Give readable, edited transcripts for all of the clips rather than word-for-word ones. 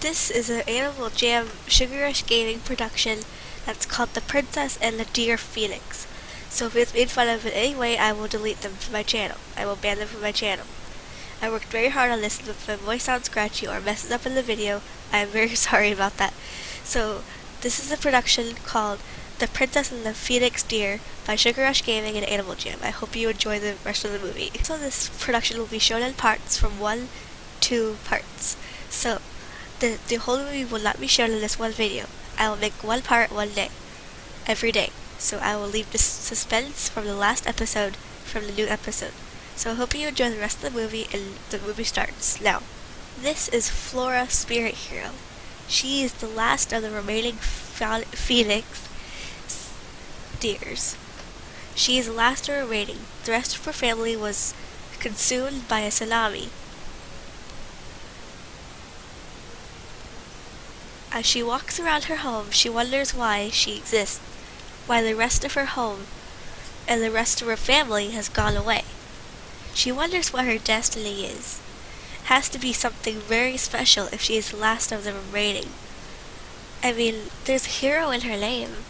This is an Animal Jam Sugar Rush Gaming production that's called The Princess and the Deer Phoenix. So if it's made fun of in any way, I will delete them from my channel. I will ban them from my channel. I worked very hard on this, and if my voice sounds scratchy or messes up in the video, I am very sorry about that. So this is a production called The Princess and the Phoenix Deer by Sugar Rush Gaming and Animal Jam. I hope you enjoy the rest of the movie. So this production will be shown in parts from 1 to parts. So the whole movie will not be shown in this one video. I will make one part one day, every day. So I will leave the suspense from the last episode from the new episode. So I hope you enjoy the rest of the movie, and the movie starts now. This is Flora Spirit Hero. She is the last of the remaining Phoenix deers. She is the last remaining. The rest of her family was consumed by a tsunami. As she walks around her home, she wonders why she exists, why the rest of her home and the rest of her family has gone away. She wonders what her destiny is. It has to be something very special if she is the last of the remaining. I mean, there's a hero in her name,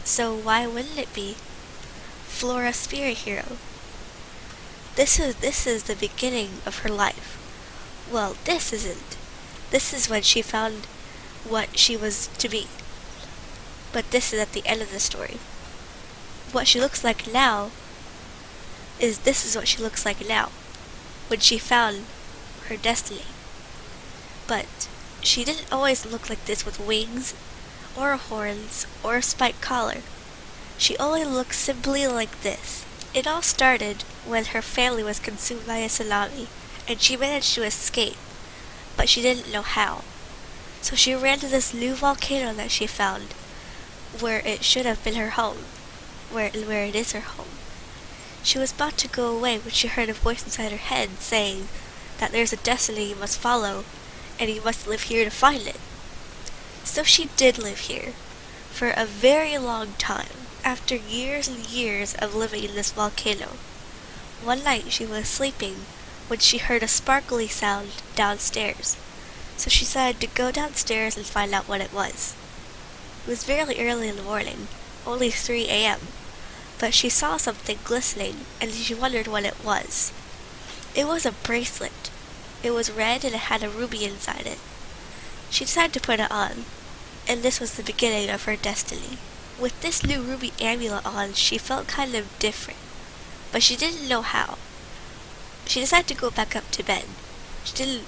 so why wouldn't it be Flora Spirit Hero? This is the beginning of her life. Well, this isn't. This is when she found what she was to be. But this is at the end of the story. What she looks like now this is what she looks like now, when she found her destiny. But she didn't always look like this with wings, or horns, or a spiked collar. She only looked simply like this. It all started when her family was consumed by a tsunami, and she managed to escape, but she didn't know how. So she ran to this new volcano that she found, where it should have been her home, where it is her home. She was about to go away when she heard a voice inside her head saying that there's a destiny you must follow, and you must live here to find it. So she did live here, for a very long time, after years and years of living in this volcano. One night she was sleeping when she heard a sparkly sound downstairs. So she decided to go downstairs and find out what it was. It was very early in the morning, only 3 a.m., but she saw something glistening, and she wondered what it was. It was a bracelet. It was red and it had a ruby inside it. She decided to put it on, and this was the beginning of her destiny. With this new ruby amulet on, she felt kind of different, but she didn't know how. She decided to go back up to bed. She didn't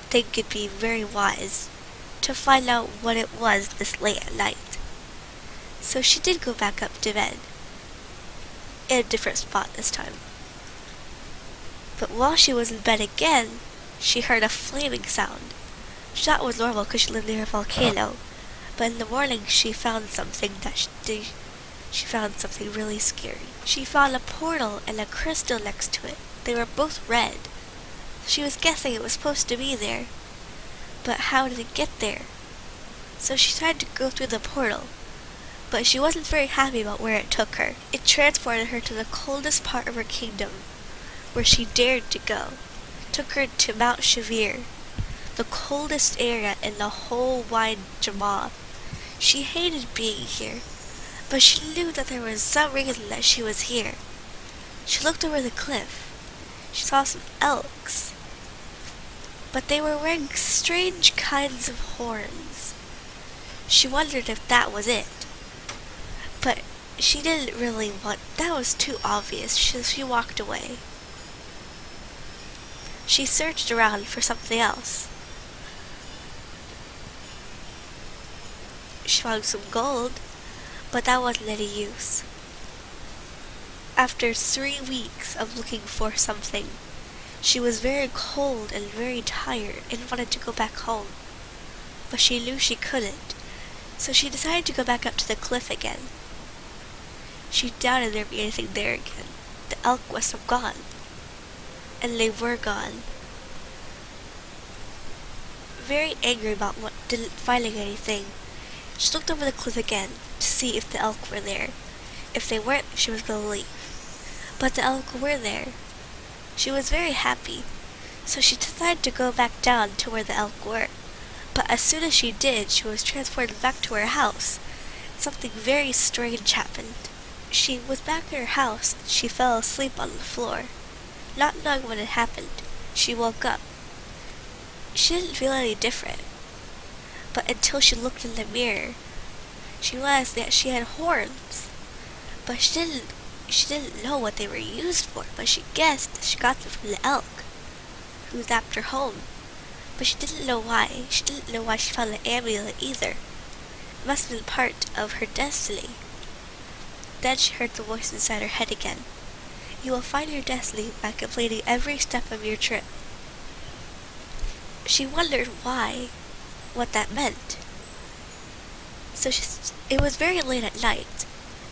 think it'd be very wise to find out what it was this late at night. So she did go back up to bed, in a different spot this time. But while she was in bed again, she heard a flaming sound. She thought it was normal because she lived near a volcano, but in the morning she found something she found something really scary. She found a portal and a crystal next to it. They were both red. She was guessing it was supposed to be there, but how did it get there? So she tried to go through the portal, but she wasn't very happy about where it took her. It transported her to the coldest part of her kingdom, where she dared to go. It took her to Mount Shavir, the coldest area in the whole wide Jamal. She hated being here, but she knew that there was some reason that she was here. She looked over the cliff. She saw some elks, but they were wearing strange kinds of horns. She wondered if that was it, but she didn't really want, that was too obvious, so she walked away. She searched around for something else. She found some gold, but that wasn't any use. After 3 weeks of looking for something, she was very cold and very tired and wanted to go back home. But she knew she couldn't, so she decided to go back up to the cliff again. She doubted there'd be anything there again. The elk must have gone. And they were gone. Very angry about didn't finding anything, she looked over the cliff again to see if the elk were there. If they weren't, she was going to leave. But the elk were there. She was very happy, so she decided to go back down to where the elk were. But as soon as she did, she was transported back to her house. Something very strange happened. She was back in her house and she fell asleep on the floor. Not knowing what had happened, she woke up. She didn't feel any different. But until she looked in the mirror, she realized that she had horns. But she didn't know what they were used for, but she guessed that she got them from the elk who zapped her home. But she didn't know why. She didn't know why she found the amulet either. It must have been part of her destiny. Then she heard the voice inside her head again. You will find your destiny by completing every step of your trip. She wondered what that meant. So it was very late at night,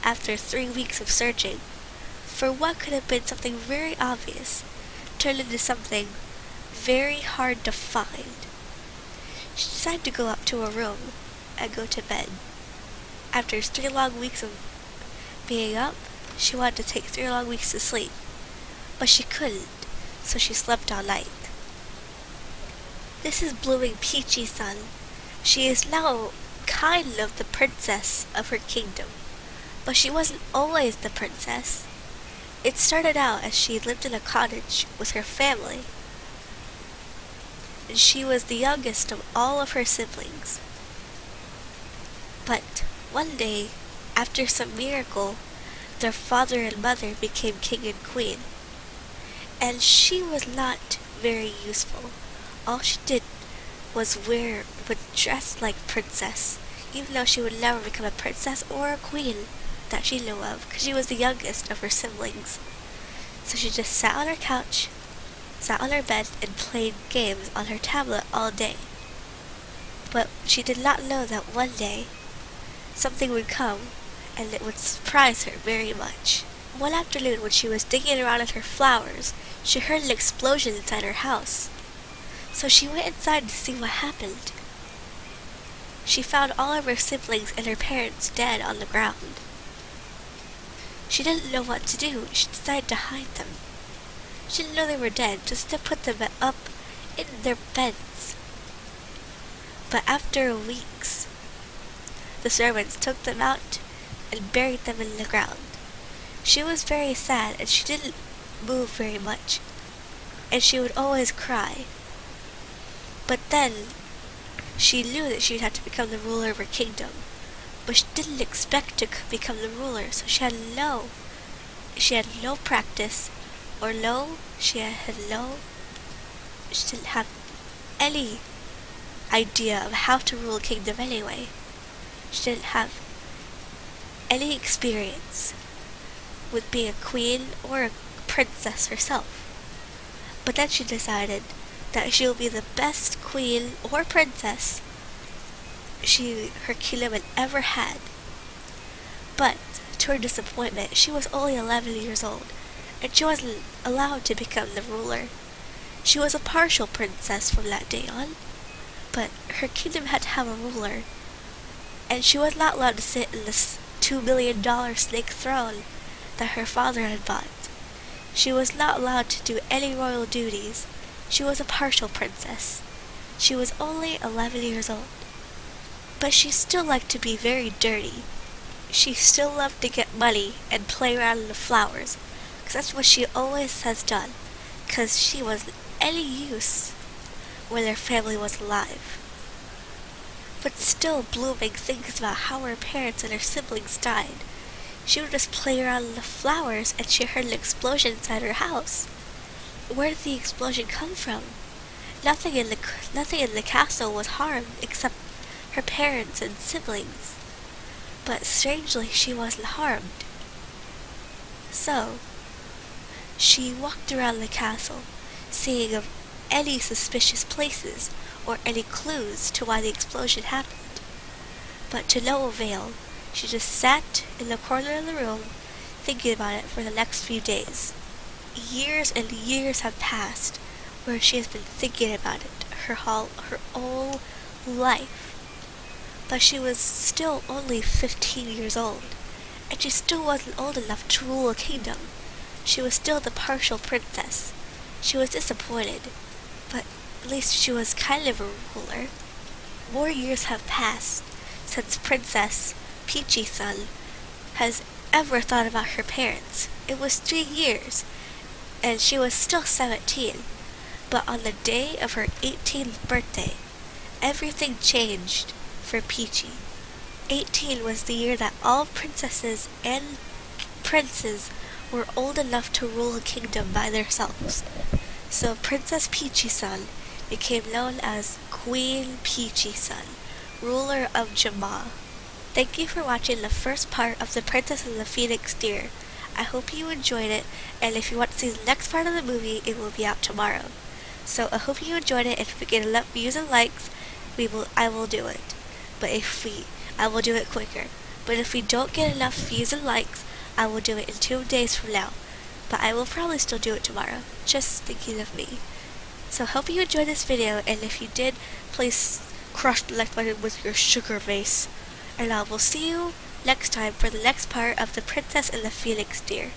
after 3 weeks of searching, for what could have been something very obvious, turned into something very hard to find. She decided to go up to her room and go to bed. After 3 long weeks of being up, she wanted to take 3 long weeks to sleep, but she couldn't, so she slept all night. This is blooming Peachy Sun. She is now kind of the princess of her kingdom, but she wasn't always the princess. It started out as she lived in a cottage with her family, and she was the youngest of all of her siblings. But one day, after some miracle, their father and mother became king and queen, and she was not very useful. All she did was dress like princess, even though she would never become a princess or a queen that she knew of, because she was the youngest of her siblings. So she just sat on her couch, sat on her bed, and played games on her tablet all day. But she did not know that one day something would come, and it would surprise her very much. One afternoon, when she was digging around in her flowers, she heard an explosion inside her house. So she went inside to see what happened. She found all of her siblings and her parents dead on the ground. She didn't know what to do. She decided to hide them. She didn't know they were dead, just to put them up in their beds. But after weeks, the servants took them out and buried them in the ground. She was very sad, and she didn't move very much, and she would always cry. But then, she knew that she would have to become the ruler of her kingdom, but she didn't expect to become the ruler, so she had no practice, she didn't have any idea of how to rule a kingdom anyway. She didn't have any experience with being a queen or a princess herself. But then she decided that she will be the best queen or princess her kingdom had ever had. But to her disappointment, she was only 11 years old, and she wasn't allowed to become the ruler. She was a partial princess from that day on, but her kingdom had to have a ruler, and she was not allowed to sit in this $2 million snake throne that her father had bought. She was not allowed to do any royal duties. She was a partial princess. She was only 11 years old. But she still liked to be very dirty. She still loved to get money and play around in the flowers, because that's what she always has done, because she wasn't any use when their family was alive. But still blooming thinks about how her parents and her siblings died. She would just play around in the flowers, and she heard an explosion inside her house. Where did the explosion come from? Nothing in the castle was harmed except her parents and siblings. But strangely, she wasn't harmed. So, she walked around the castle, seeing of any suspicious places or any clues to why the explosion happened. But to no avail. She just sat in the corner of the room, thinking about it for the next few days. Years and years have passed where she has been thinking about it her whole life. But she was still only 15 years old, and she still wasn't old enough to rule a kingdom. She was still the partial princess. She was disappointed, but at least she was kind of a ruler. more years have passed since Princess Peachy-san has ever thought about her parents. It was 3 years, and she was still 17. But on the day of her 18th birthday, everything changed for Peachy. 18 was the year that all princesses and princes were old enough to rule a kingdom by themselves. So Princess Peachy-san became known as Queen Peachy-san, ruler of Jama. Thank you for watching the first part of The Princess and the Phoenix Deer. I hope you enjoyed it, and if you want to see the next part of the movie, it will be out tomorrow. So I hope you enjoyed it, and if we get enough views and likes, I will do it. I will do it quicker. But if we don't get enough views and likes, I will do it in 2 days from now. But I will probably still do it tomorrow, just thinking of me. So hope you enjoyed this video, and if you did, please crush the like button with your sugar face. And I will see you next time for the next part of The Princess and the Phoenix Deer.